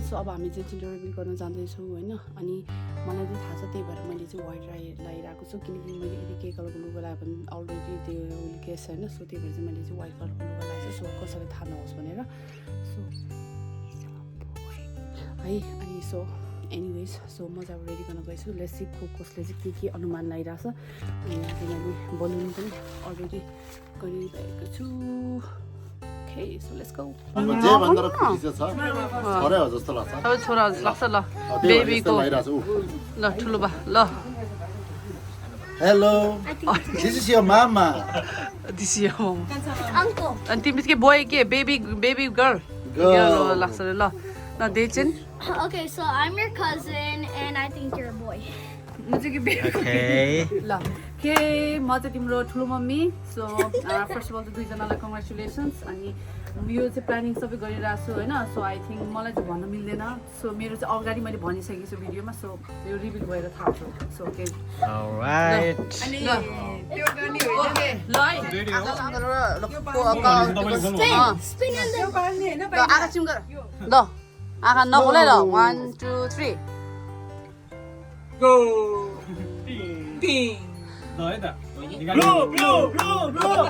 So अब हामी चाहिँ जेन्डर रिभिल गर्न जाँदैछौँ होइन अनि मलाई चाहिँ थाहा छ त्यही भएर मैले चाहिँ व्हाइट लगाइरहेको छु किनकि मैले यदि के कलरको लुगा लगायो भने अलरेडी त्यो विल गेस होइन सो त्यही भएर चाहिँ मैले चाहिँ व्हाइट कलरको लुगा लगाएको छु सो कसैलाई थाहा नहोस् भनेर सो है अनि सो एनिवेज सो म चाहिँ अब रेडी गर्न गएछु लेट्स सी कसले चाहिँ के अनुमान लगाइरहेछ अनि यहाँ चाहिँ मैले बलुन पनि अलरेडी गरिरहेको छु ओके सो लेट्स गो जे भन्दा खुसी छ छोरा हो जस्तो लाग्छ सबै छोरा लाग्छ ल बेबीको ल ठुलो बा ल हेलो दिस इज योर मामा दिस इज योर अंकल अनि तिमी के बोय के बेबी गर्ल लाग्छ ल ल देचन Okay, so I'm your cousin, and I think you're a boy. म चाहिँ के बेबी ल के म चाहिँ तिम्रो ठुलो mummy so first of all त दुईजनालाई कङ्ग्रेचुलेसन्स अनि यो चाहिँ प्लानिङ सबै गरिरहेको छु होइन सो आई थिङ्क मलाई चाहिँ भन्न मिल्दैन सो मेरो चाहिँ अगाडि मैले भनिसकेको छु भिडियोमा सो यो रिभिल भएर थाहा छ so okay Alright. Spin and then आँखा चिम गर ल आँखा नखोलाइ ल 1 2 3 Go! Ding! Ding! No, esta. Blue, blue, blue, blue!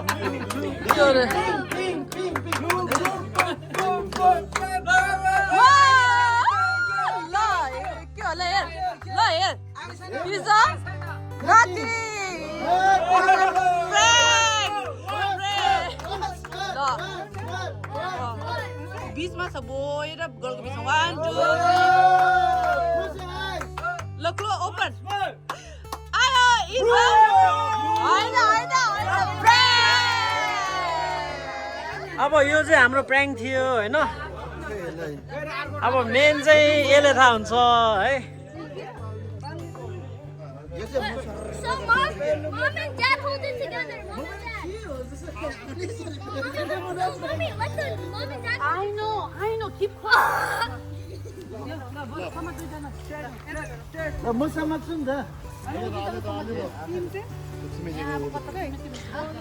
बीचमा छ बोय र गर्लको बीचमा 1 2 3 ल क्लो ओपन आयो इज हैन अब यो चाहिँ हाम्रो प्र्याङ्क थियो हैन अब मेन चाहिँ यसले थाहा हुन्छ है so mom and dad hold it together. Mom and dad. Mommy, let the mom and dad. I know keep quiet म समात्छु नि त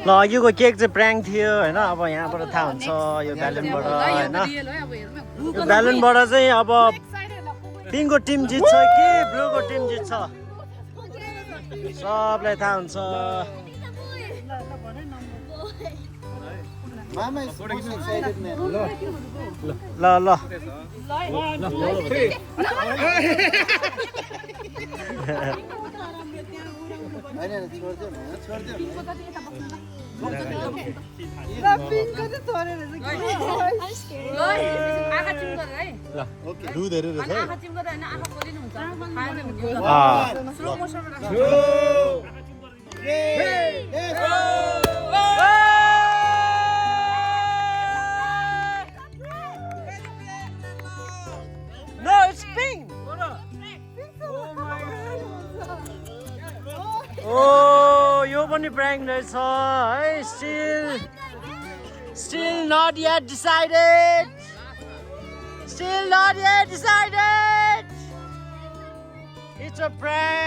ल अघिको केक चाहिँ प्र्याङ्क थियो होइन अब यहाँबाट थाहा हुन्छ यो ब्यालुनबाट होइन यो ब्यालुनबाट चाहिँ अब पिङ्कको टिम जित्छ कि ब्लूको टिम जित्छ सबलाई थाहा हुन्छ मामा इज मोस्ट एक्साइटेड म्यान ल ल हैन छोड्दियो न आँखा चिम गर है ओके दुध हेरेर छ आँखा चिम गर हैन आँखा खोलिनु हुन्छ खाएन भने स्लो मोसनमा राख No, it's pink. Oh, यो पनि prank रहेछ है still not yet decided. Still not yet decided. It's a prank.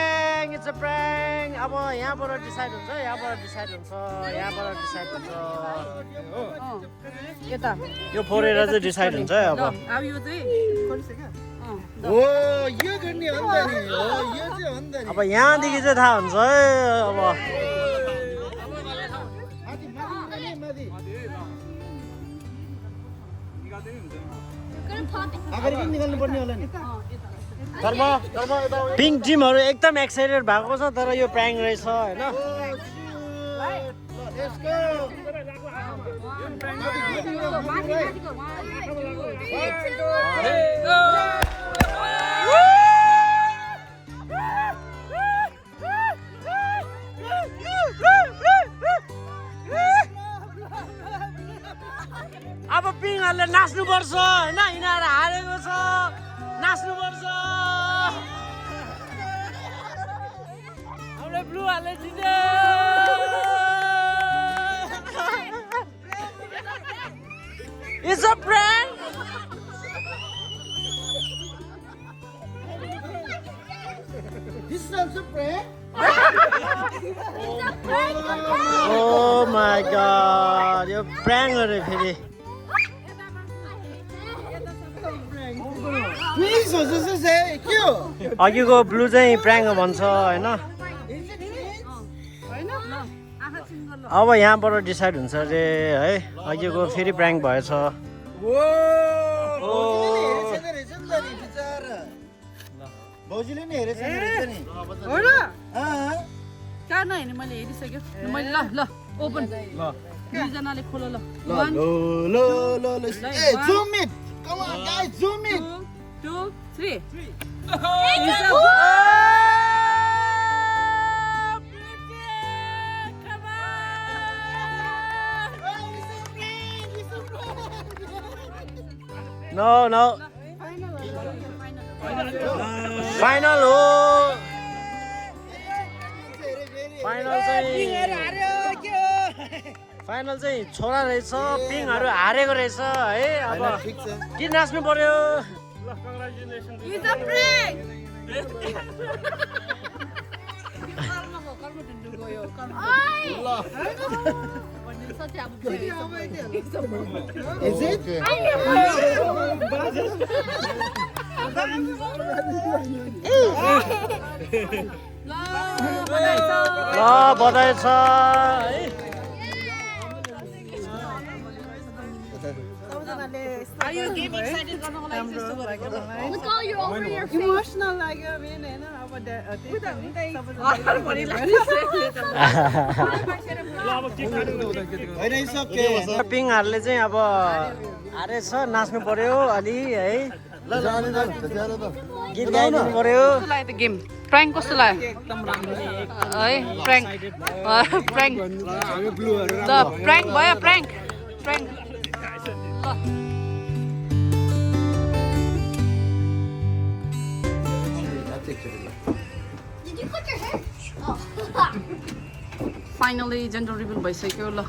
अब यहाँबाट डिसाइड हुन्छ यहाँबाट डिसाइड हुन्छ यता यो फोरेर चाहिँ डिसाइड हुन्छ है अब अब यो चाहिँ ओ यो गर्ने हो नि हो यो चाहिँ हो नि अब यहाँदेखि चाहिँ थाहा हुन्छ है अब अगाडि पनि निकाल्नु पर्ने होला नि पिङ्क टिमहरू एकदम एक्साइटेड भएको छ तर यो प्र्याङ्क रहेछ होइन अब पिङहरूले नाच्नुपर्छ होइन यिनीहरू हारेको छ नाच्नुपर्छ हाम्रो ब्लूहरूले जित्यो It's a prank! This is also prank? Oh my god! यो prank अरे फेरि Twins हो जस्तो छ के हो अघिको ब्लू चाहिँ प्राङ्क भन्छ होइन अब यहाँबाट डिसाइड हुन्छ अरे है अघिको फेरि प्राङ्क भएछ भाउजूले नि हेरेछ नि हो र कहाँ नहेर्ने मैले हेरिसक्यो मैले ल ल ओपन दुईजनाले खोल ल ल ल ल ल ए zoom it come on guys zoom it 2 3 no no final हो फाइनल चाहिँ छोरा रहेछ पिङहरू हारेको रहेछ है अब ठिक छ किन नाच्नु पर्यो is it ल बधाई छ है Are you game excited गर्नको लागि त्यस्तो गरेको Look all you're over your face. Emotional लाग्यो मेन हैन अब होइन सक्यो पिङहरूले चाहिँ अब हारेछ नाच्नु पर्यो अलि है ल जाने त गीत गाइदिनु पर्यो कस्तो लाग्यो त गेम प्राङ्क कस्तो लाग्यो एकदम राम्रो है प्राङ्क प्राङ्क हामी ब्लूहरु ल प्राङ्क भयो prank prank Did you cut your hair? Oh. Finally gender reveal भइसक्यो ल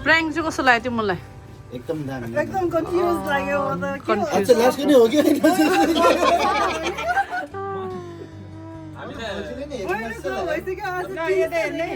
प्राङ्क चाहिँ कस्तो लाग्यो त्यो मलाई एकदम दामी एकदम कन्फ्युज लाग्यो म त अच्छा लास्टको नि हो कि होइन भइसक्यो आज हेर्ने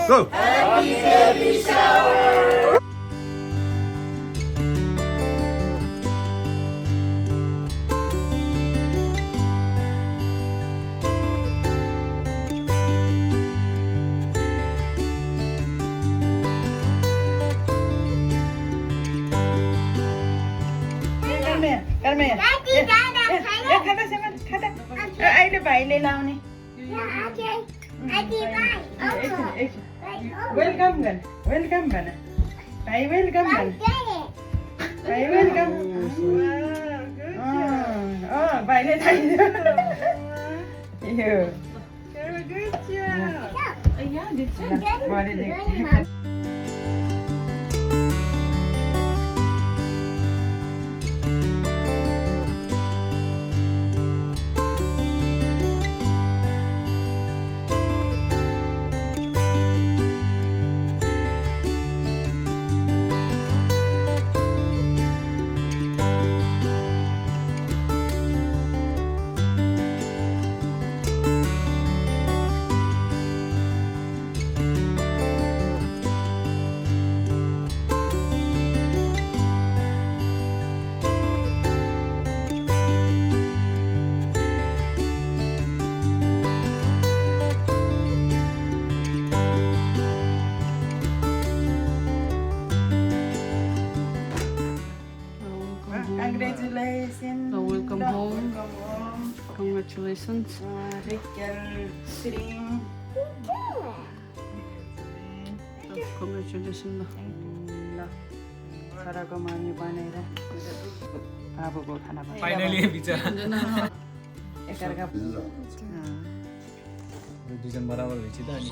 Go! अहिले भाइले लाउने Okay. I did mine. Okay. Welcome भन वेलकम भन भाइ वेलकम भन भाइ वेलकम भाइले थाइदियो यो Congratulations. So welcome home. Welcome home. Congratulations. Rikkel Sring. Congratulations. ल छोराको मम्मी बनेर बाबुको खाना बनाएर फाइनली बिचारा एकअर्का दुईजना बराबर भएपछि त अनि